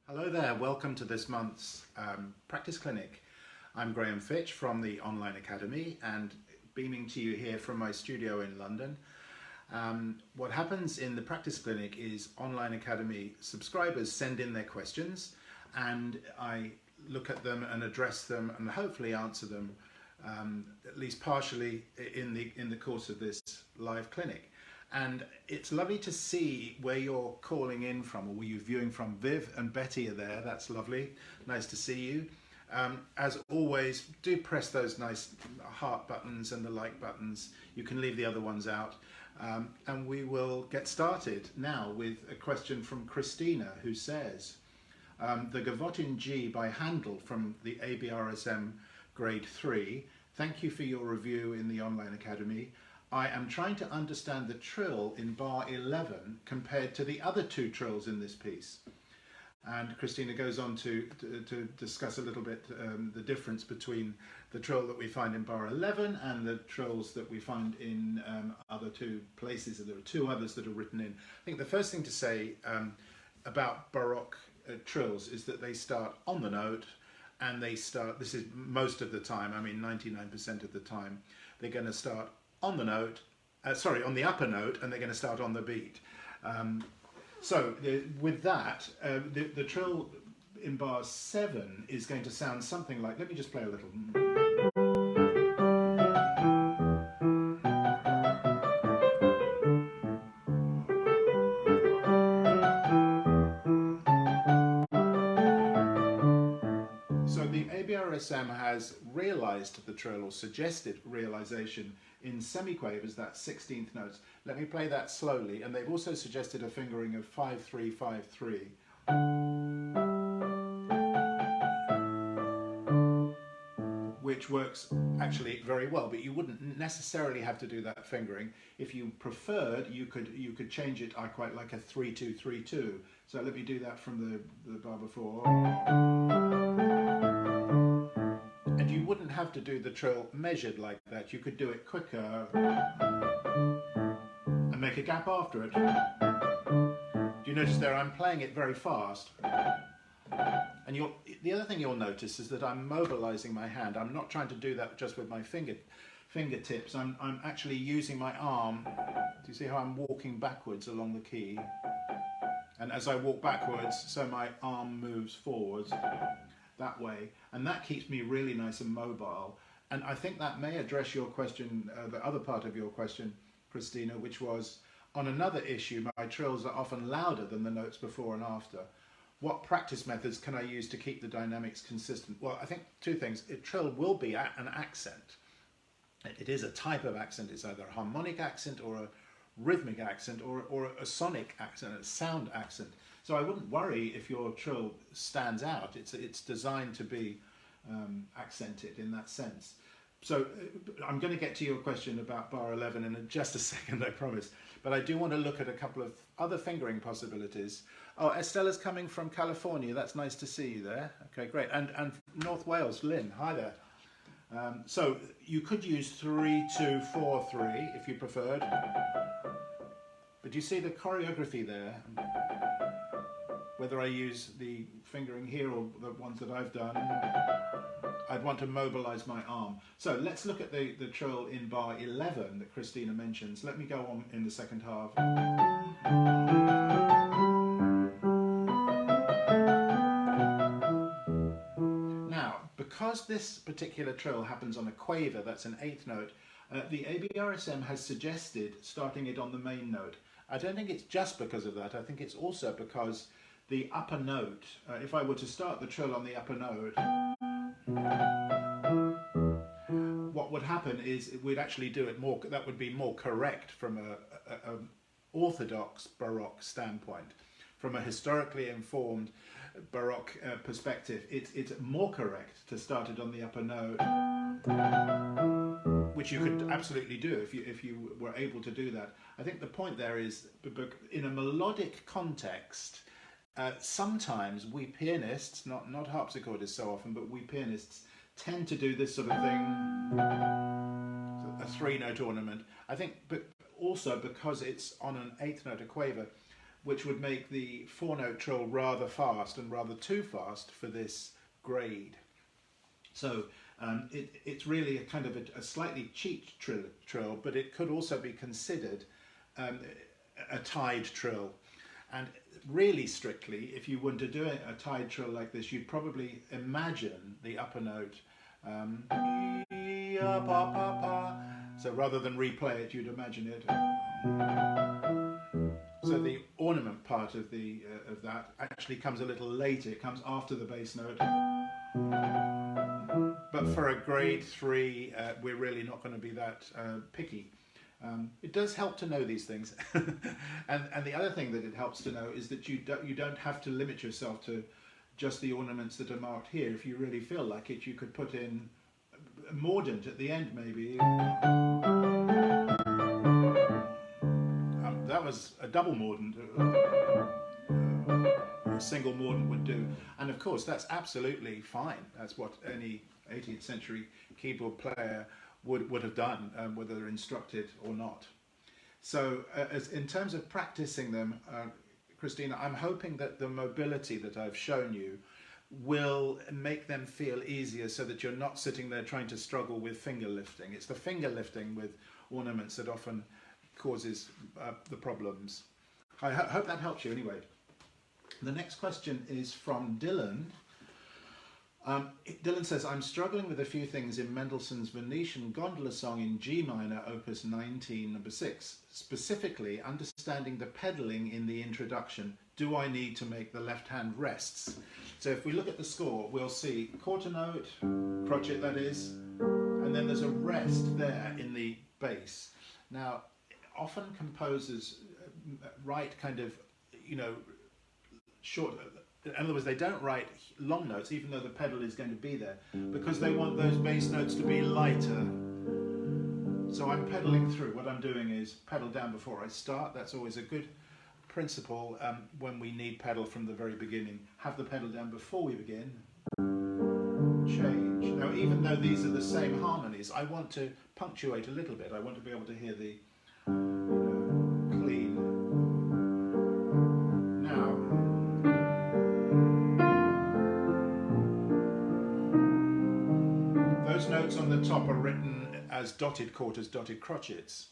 Hello there, welcome to this month's practice clinic. I'm Graham Fitch from the Online Academy and beaming to you here from my studio in London. What happens in the practice clinic is Online Academy subscribers send in their questions and I look at them and address them and hopefully answer them at least partially in the course of this live clinic. And it's lovely to see where you're calling in from, or were you viewing from. Viv and Betty are there, that's lovely, nice to see you. As always, do press those nice heart buttons and the like buttons. You can leave the other ones out. And we will get started now with a question from Christina, who says, the Gavotte in G by Handel from the ABRSM grade 3. Thank you for your review in the Online Academy. I am trying to understand the trill in bar 11 compared to the other two trills in this piece. And Christina goes on to discuss a little bit the difference between the trill that we find in bar 11 and the trills that we find in other two places. There are two others that are written in. I think the first thing to say about Baroque trills is that they start on the note, and they start, this is most of the time, I mean 99% of the time, they're going to start on the note, on the upper note, and they're going to start on the beat. With that, the trill in bar 7 is going to sound something like, let me just play a little. So the ABRSM has realized the trill, or suggested realization, in semiquavers, that's 16th notes. Let me play that slowly, and they've also suggested a fingering of 5-3-5-3. Which works actually very well, but you wouldn't necessarily have to do that fingering. If you preferred, you could change it. I quite like a 3-2-3-2. So let me do that from the bar before. And you wouldn't have to do the trill measured like that. You could do it quicker and make a gap after it. Do you notice there I'm playing it very fast? And the other thing you'll notice is that I'm mobilizing my hand. I'm not trying to do that just with my fingertips. I'm actually using my arm. Do you see how I'm walking backwards along the key? And as I walk backwards, so my arm moves forwards that way, and that keeps me really nice and mobile. And I think that may address your question, the other part of your question, Christina, which was, on another issue, my trills are often louder than the notes before and after. What practice methods can I use to keep the dynamics consistent? Well, I think two things. A trill will be an accent. It is a type of accent. It's either a harmonic accent or a rhythmic accent or a sonic accent, a sound accent. So I wouldn't worry if your trill stands out. It's designed to be accented in that sense. So I'm going to get to your question about bar 11 in just a second, I promise. But I do want to look at a couple of other fingering possibilities. Oh, Estella's coming from California. That's nice to see you there. Okay, great. And North Wales, Lynn, hi there. So you could use 3-2-4-3 if you preferred. But do you see the choreography there? Whether I use the fingering here or the ones that I've done, I'd want to mobilize my arm. So let's look at the trill in bar 11 that Christina mentions. Let me go on in the second half. Now, because this particular trill happens on a quaver, that's an 8th note, the ABRSM has suggested starting it on the main note. I don't think it's just because of that. I think it's also because the upper note, if I were to start the trill on the upper note, what would happen is we'd actually do it more, that would be more correct from an orthodox Baroque standpoint. From a historically informed Baroque perspective, it's more correct to start it on the upper note, which you could absolutely do if you were able to do that. I think the point there is, in a melodic context, sometimes we pianists, not harpsichordists so often, but we pianists tend to do this sort of thing, a 3-note ornament. I think, but also because it's on an 8th note, a quaver, which would make the 4-note trill rather fast and rather too fast for this grade. So it's really a kind of a slightly cheap trill, but it could also be considered a tied trill. And really strictly, if you were to do a tied trill like this, you'd probably imagine the upper note. So rather than replay it, you'd imagine it. So the ornament part of that actually comes a little later. It comes after the bass note. But for a grade 3, we're really not going to be that picky. It does help to know these things. and the other thing that it helps to know is that you don't have to limit yourself to just the ornaments that are marked here. If you really feel like it, you could put in a mordant at the end, maybe. That was a double mordant. A single mordant would do. And of course, that's absolutely fine. That's what any 18th century keyboard player would have done, whether they're instructed or not. So in terms of practicing them, Christina, I'm hoping that the mobility that I've shown you will make them feel easier so that you're not sitting there trying to struggle with finger lifting. It's the finger lifting with ornaments that often causes the problems. I hope that helps you anyway. The next question is from Dylan. Dylan says, I'm struggling with a few things in Mendelssohn's Venetian Gondola Song in G minor, opus 19, number 6. Specifically, understanding the pedalling in the introduction. Do I need to make the left hand rests? So if we look at the score, we'll see quarter note, crotchet that is, and then there's a rest there in the bass. Now, often composers write kind of, short. In other words, they don't write long notes, even though the pedal is going to be there, because they want those bass notes to be lighter. So I'm pedaling through. What I'm doing is pedal down before I start. That's always a good principle when we need pedal from the very beginning. Have the pedal down before we begin. Change. Now, even though these are the same harmonies, I want to punctuate a little bit. I want to be able to hear the clean. Now, those notes on the top are written as dotted quarters, dotted crotchets,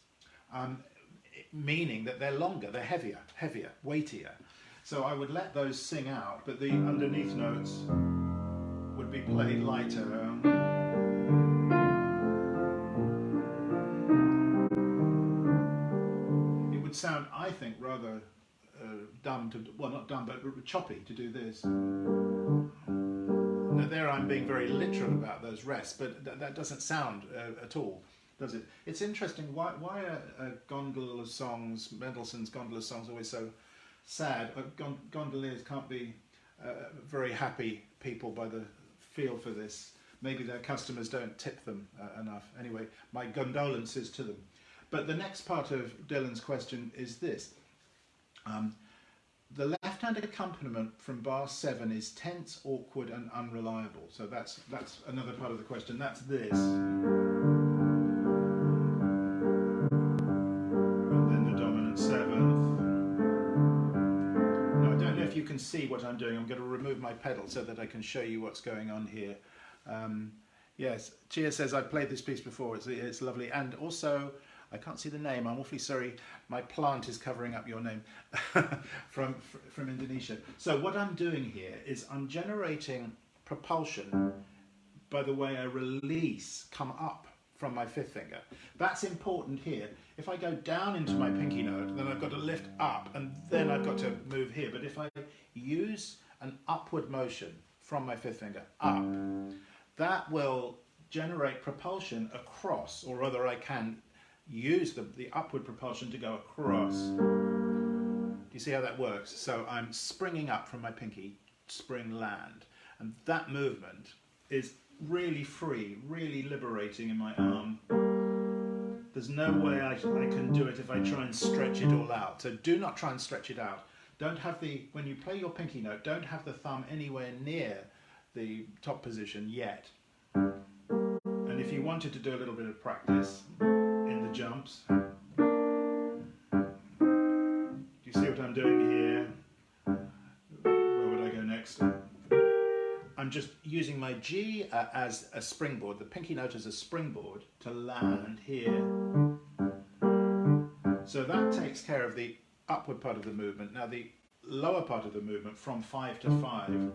meaning that they're longer, they're heavier, weightier. So I would let those sing out, but the underneath notes would be played lighter. It would sound, I think, rather dumb to, well, not dumb, but choppy to do this. Now there I'm being very literal about those rests, but that doesn't sound at all, does it? It's interesting, why are gondola songs, Mendelssohn's gondola songs, always so sad? Gondoliers can't be very happy people by the feel for this. Maybe their customers don't tip them enough. Anyway, my condolences to them. But the next part of Dylan's question is this. The left-hand accompaniment from bar 7 is tense, awkward and unreliable. So that's another part of the question. That's this. And then the dominant 7th. Now I don't know if you can see what I'm doing. I'm going to remove my pedal so that I can show you what's going on here. Yes, Chia says I've played this piece before. It's lovely. And also, I can't see the name, I'm awfully sorry, my plant is covering up your name, from Indonesia. So what I'm doing here is I'm generating propulsion by the way I release, come up from my 5th finger. That's important here. If I go down into my pinky note, then I've got to lift up and then I've got to move here. But if I use an upward motion from my 5th finger up, that will generate propulsion across, or rather I can use the upward propulsion to go across. Do you see how that works? So I'm springing up from my pinky, spring land, and that movement is really free, really liberating in my arm. There's no way I can do it if I try and stretch it all out. So do not try and stretch it out. Don't have when you play your pinky note, don't have the thumb anywhere near the top position yet. And if you wanted to do a little bit of practice in the jumps, do you see what I'm doing here? just using my G as a springboard, the pinky note as a springboard to land here. So that takes care of the upward part of the movement. Now the lower part of the movement from 5 to 5,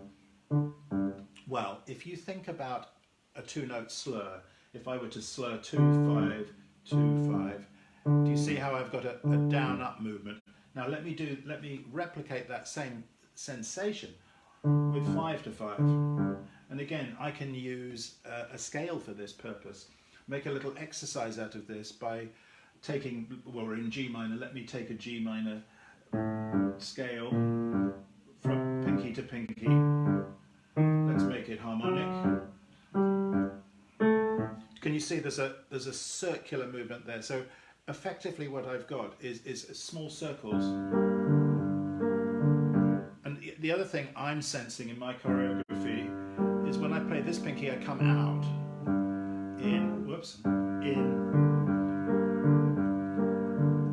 well, if you think about a two-note slur, if I were to slur 2, 5, 2, 5, do you see how I've got a down-up movement? Now let me replicate that same sensation with 5 to 5. And again, I can use a scale for this purpose. Make a little exercise out of this by taking, well, we're in G minor, let me take a G minor scale from pinky to pinky. Let's make it harmonic. Can you see there's a circular movement there? So effectively what I've got is small circles. And the other thing I'm sensing in my choreography is when I play this pinky, I come out, in, whoops, in.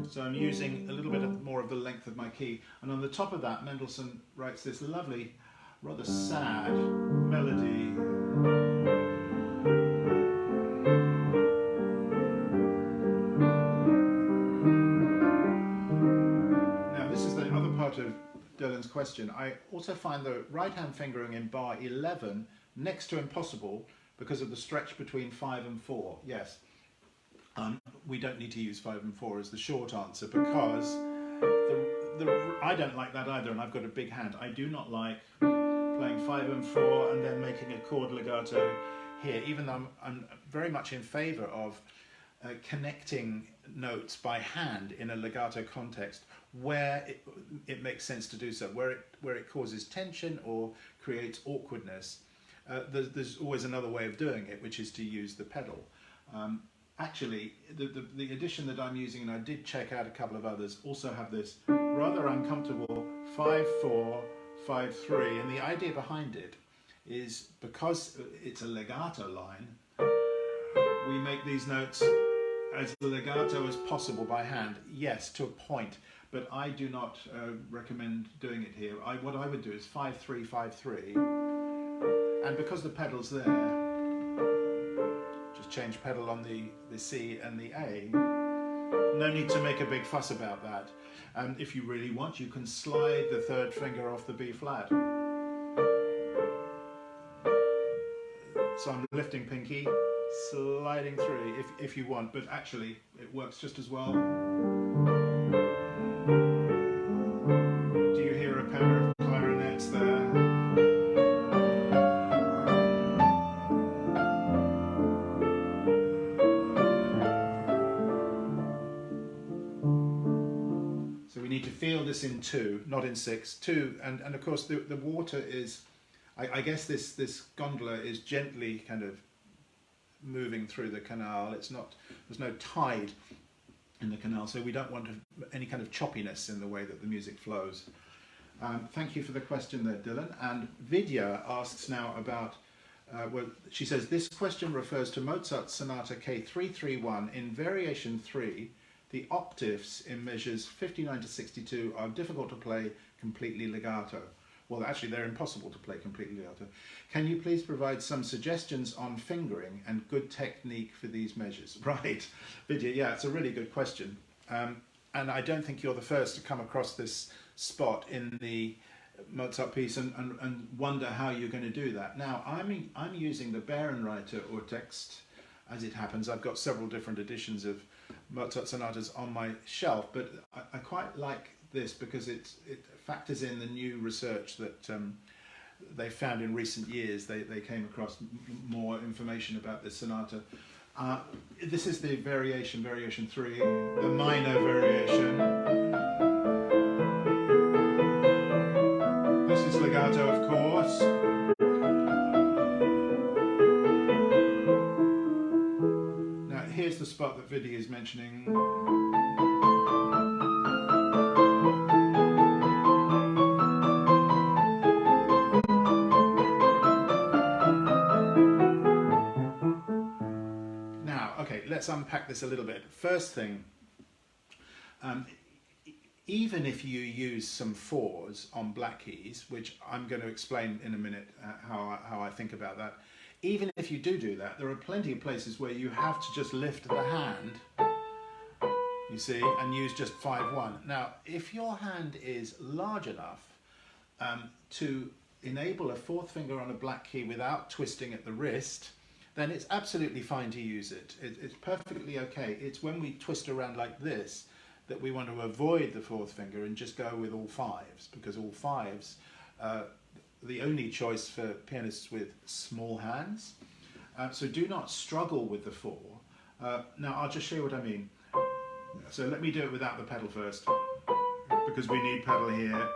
So I'm using a little bit more of the length of my key. And on the top of that, Mendelssohn writes this lovely, rather sad melody. Now this is the other part of Dylan's question. I also find the right-hand fingering in bar 11 next to impossible because of the stretch between 5 and 4. Yes. We don't need to use 5 and 4 as the short answer because I don't like that either, and I've got a big hand. I do not like playing 5 and 4 and then making a chord legato here, even though I'm very much in favour of connecting notes by hand in a legato context where it makes sense to do so, where it causes tension or creates awkwardness. There's always another way of doing it, which is to use the pedal. Actually, the edition that I'm using, and I did check out a couple of others, also have this rather uncomfortable 5-4, 5-3, and the idea behind it is because it's a legato line, we make these notes as legato as possible by hand. Yes, to a point, but I do not recommend doing it here. What I would do is 5-3, 5-3, and because the pedal's there, just change pedal on the C and the A. No need to make a big fuss about that. And if you really want, you can slide the third finger off the B flat. So I'm lifting pinky, sliding through if you want, but actually it works just as well. Do you hear a pair of clarinets there? Feel this in 2, not in 6. 2, and of course the water is, I guess this gondola is gently kind of moving through the canal. It's not, there's no tide in the canal, so we don't want any kind of choppiness in the way that the music flows. Thank you for the question there, Dylan. And Vidya asks now about, well, she says, this question refers to Mozart's Sonata K331 in Variation 3. The octaves in measures 59 to 62 are difficult to play completely legato. Well, actually, they're impossible to play completely legato. Can you please provide some suggestions on fingering and good technique for these measures? Right, Vidya, yeah, it's a really good question. And I don't think you're the first to come across this spot in the Mozart piece and wonder how you're going to do that. Now, I'm using the Bärenreiter or text. As it happens, I've got several different editions of Mozart sonatas on my shelf, but I quite like this because it factors in the new research that they found in recent years. They came across more information about this sonata. This is the variation 3, the minor variation. This is legato, of course. Here's the spot that Vidya is mentioning. Now, okay, let's unpack this a little bit. First thing, even if you use some fours on black keys, which I'm going to explain in a minute how I think about that, even if you do that, there are plenty of places where you have to just lift the hand, you see, and use just 5-1. Now, if your hand is large enough to enable a fourth finger on a black key without twisting at the wrist, then it's absolutely fine to use it. It's perfectly okay. It's when we twist around like this that we want to avoid the fourth finger and just go with all fives, because all fives are the only choice for pianists with small hands. So do not struggle with the four. Now I'll just show you what I mean. So let me do it without the pedal first, because we need pedal here.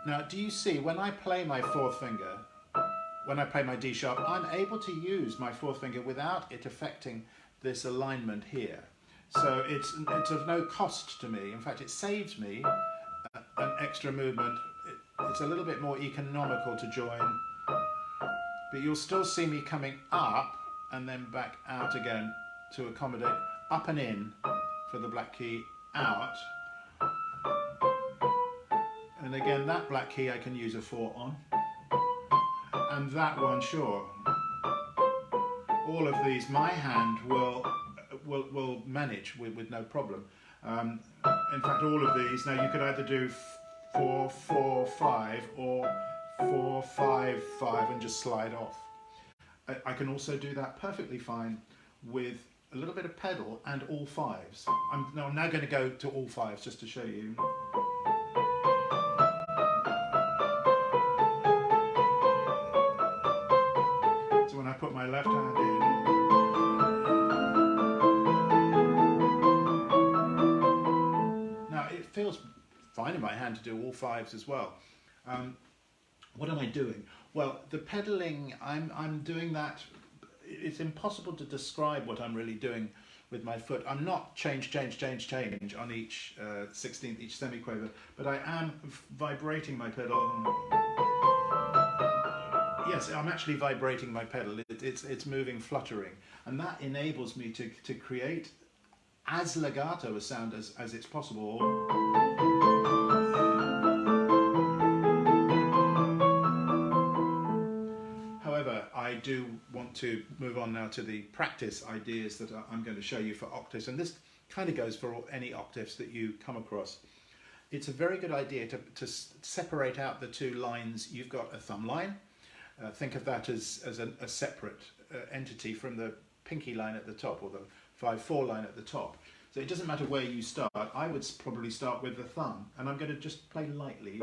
Now do you see, when I play my fourth finger, when I play my D sharp, I'm able to use my fourth finger without it affecting this alignment here. So it's of no cost to me. In fact, it saves me an extra movement. It's a little bit more economical to join, but you'll still see me coming up and then back out again to accommodate up and in for the black key, out. And again, that black key I can use a 4 on. And that one, sure. All of these, my hand will manage with no problem. In fact, all of these, now you could either do 4, 4, 5 or 4, 5, 5 and just slide off. I can also do that perfectly fine with a little bit of pedal and all fives. I'm now going to go to all fives just to show you. So when I put my left hand in, now it feels fine in my hand to do all fives as well. What am I doing? Well, the pedaling, I'm doing that. It's impossible to describe what I'm really doing with my foot. I'm not change on each 16th, each semiquaver, but I am vibrating my pedal. Yes, I'm actually vibrating my pedal. It's moving, fluttering, and that enables me to create as legato a sound as it's possible. However, I do want to move on now to the practice ideas that I'm going to show you for octaves, and this kind of goes for any octaves that you come across. It's a very good idea to separate out the two lines. You've got a thumb line. Think of that as a separate entity from the pinky line at the top, or the 5-4 line at the top. So it doesn't matter where you start. I would probably start with the thumb, and I'm going to just play lightly.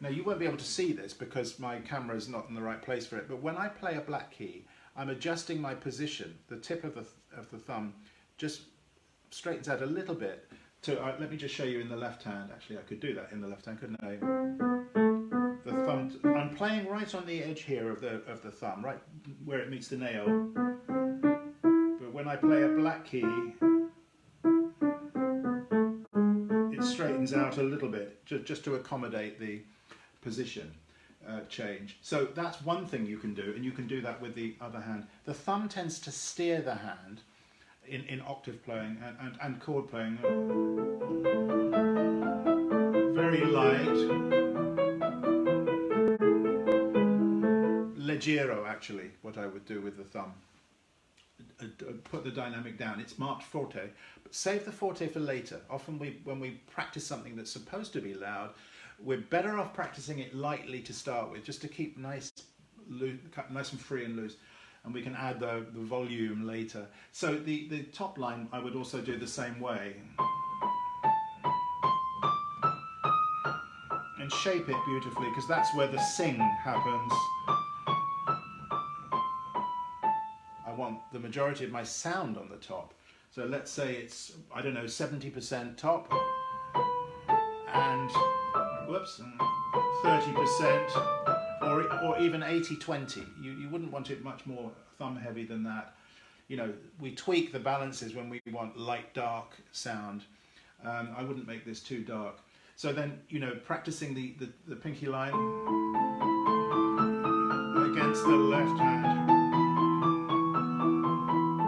Now you won't be able to see this because my camera is not in the right place for it, but when I play a black key, I'm adjusting my position. The tip of the thumb just straightens out a little bit. Let me just show you in the left hand. Actually, I could do that in the left hand, couldn't I? The thumb. I'm playing right on the edge here of the thumb, right where it meets the nail. But when I play a black key, it straightens out a little bit, just to accommodate the position change. So that's one thing you can do, and you can do that with the other hand. The thumb tends to steer the hand in octave playing and chord playing. Very light. Leggero, actually, what I would do with the thumb. Put the dynamic down. It's marked forte, but save the forte for later. Often when we practice something that's supposed to be loud, we're better off practicing it lightly to start with, just to keep nice and free and loose. And we can add the volume later. So the top line I would also do the same way. And shape it beautifully, because that's where the sing happens. I want the majority of my sound on the top. So let's say it's, I don't know, 70% top and, whoops, 30%. Or even 80-20. You wouldn't want it much more thumb heavy than that. You know, we tweak the balances when we want light dark sound. I wouldn't make this too dark. So then, you know, practicing the pinky line against the left hand.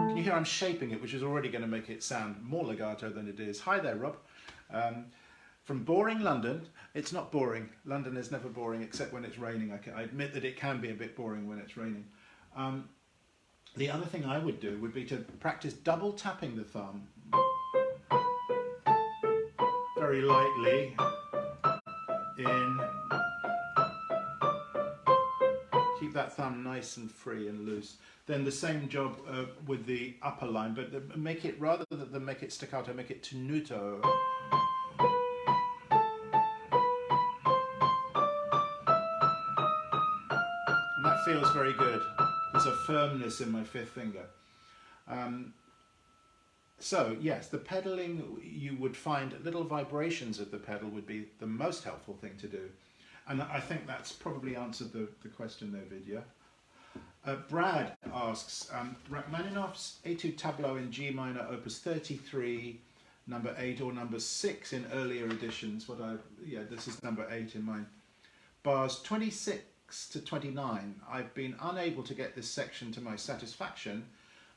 Can you here I'm shaping it, which is already going to make it sound more legato than it is. Hi there, Rob. From boring London. It's not boring. London is never boring except when it's raining. I admit that it can be a bit boring when it's raining. The other thing I would do would be to practice double tapping the thumb very lightly in. Keep that thumb nice and free and loose. Then the same job with the upper line, but make it, rather than make it staccato, make it tenuto. And that feels very good. There's a firmness in my fifth finger. So yes, the pedaling, you would find little vibrations of the pedal would be the most helpful thing to do. And I think that's probably answered the question there, Vidya. Brad asks, Rachmaninoff's Etude-tableau in G minor, opus 33, number 8 or number 6 in earlier editions. This is number 8 in mine. Bars 26 to 29. I've been unable to get this section to my satisfaction,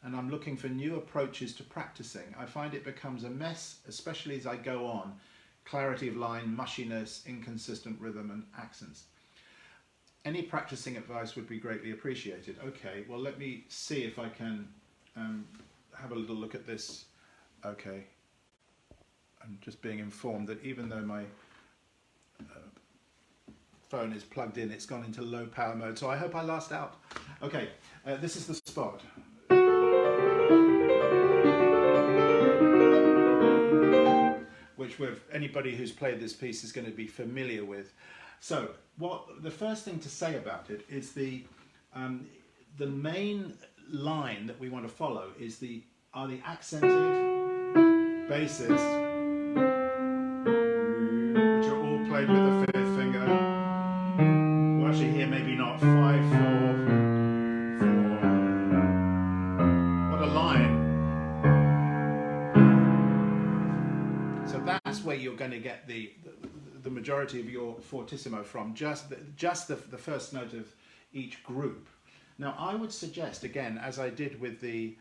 and I'm looking for new approaches to practicing. I find it becomes a mess, especially as I go on. Clarity of line, mushiness, inconsistent rhythm and accents. Any practicing advice would be greatly appreciated. Okay, well let me see if I can have a little look at this. Okay, I'm just being informed that even though my phone is plugged in, it's gone into low power mode, so I hope I last out. Okay, this is the spot. Which anybody who's played this piece is going to be familiar with. So, the first thing to say about it is the main line that we want to follow are the accented basses, which are all played with the fifth finger. Well, actually here maybe not 5, 4, 4. What a line! So that's where you're going to get the majority of your fortissimo from, just the first note of each group. Now I would suggest, again, as I did with the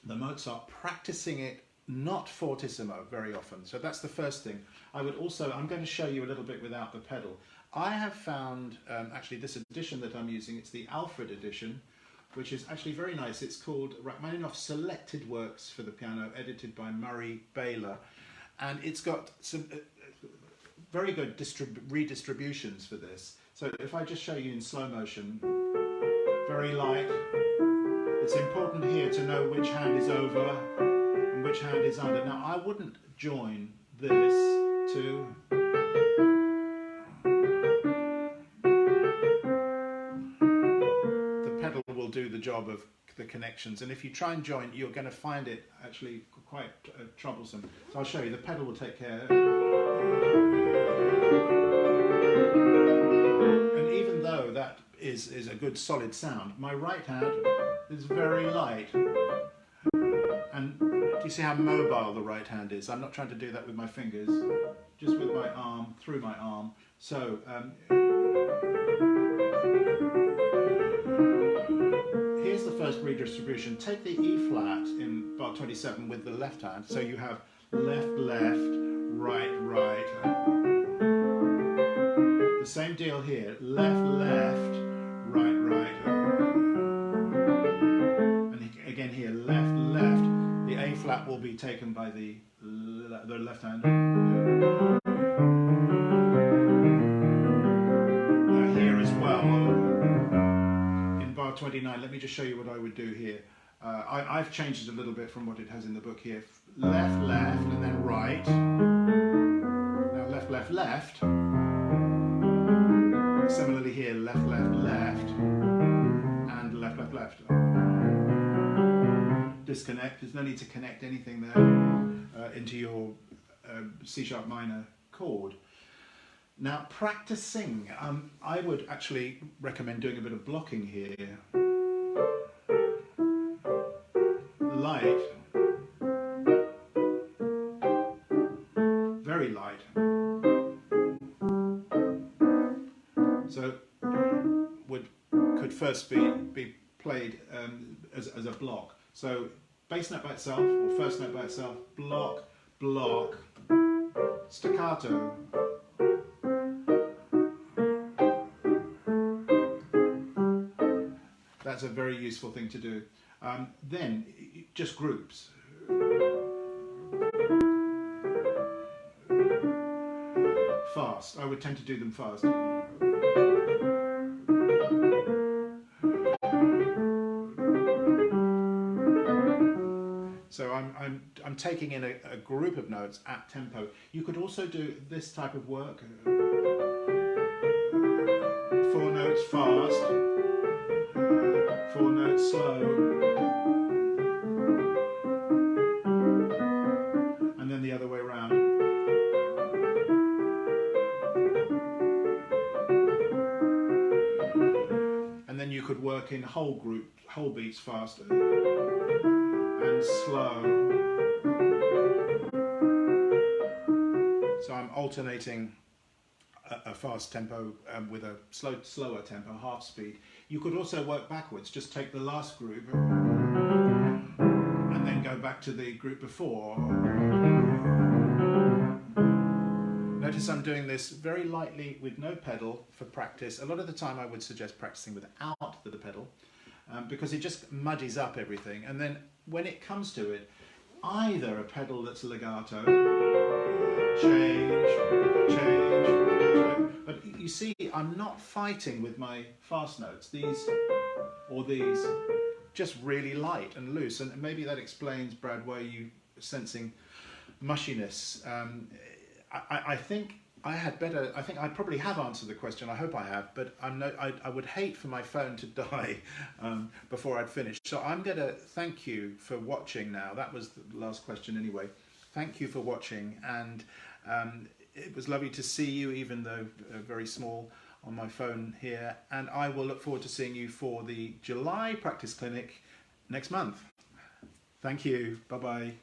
Mozart, practicing it not fortissimo very often. So that's the first thing. I'm going to show you a little bit without the pedal. I have found, actually this edition that I'm using, it's the Alfred edition, which is actually very nice. It's called Rachmaninoff Selected Works for the Piano, edited by Murray Baylor. And it's got some very good redistributions for this. So if I just show you in slow motion, very light. It's important here to know which hand is over and which hand is under. Now I wouldn't join this to the pedal will do the job of the connections, and if you try and join, you're going to find it actually quite troublesome. So I'll show you. The pedal will take care. And even though that is a good solid sound, my right hand is very light. And do you see how mobile the right hand is? I'm not trying to do that with my fingers, just with my arm, through my arm. So here's the first redistribution. Take the E flat in bar 27 with the left hand. So you have left, left, right, right. The same deal here. Left, left, right, right. And again here, left, left. The A flat will be taken by the left hand. Here as well, in bar 29, let me just show you what I would do here. I've changed it a little bit from what it has in the book here. Left, left, and then right. Now left, left, left. Similarly here, left, left, left, and left, left, left. Disconnect. There's no need to connect anything there into your C sharp minor chord. Now practicing, I would actually recommend doing a bit of blocking here. Light, very light. So could first be played as a block. So bass note by itself, or first note by itself, block, block, staccato. That's a very useful thing to do. Then, just groups. Fast. I would tend to do them fast. So I'm taking in a group of notes at tempo. You could also do this type of work. 4 notes fast, 4 notes slow, and then the other way around. And then you could work in whole beats faster and slow. So I'm alternating a fast tempo with a slower tempo, half speed. You could also work backwards, just take the last group and then go back to the group before. Notice I'm doing this very lightly with no pedal for practice. A lot of the time I would suggest practicing without the pedal because it just muddies up everything. And then when it comes to it, either a pedal that's legato, change, but you see I'm not fighting with my fast notes, these or these, just really light and loose, and maybe that explains, Brad, why you sensing mushiness. I think I probably have answered the question. I hope I have, but I would hate for my phone to die before I'd finished. So I'm going to thank you for watching now. That was the last question anyway. Thank you for watching, and it was lovely to see you, even though very small on my phone here. And I will look forward to seeing you for the July practice clinic next month. Thank you. Bye-bye.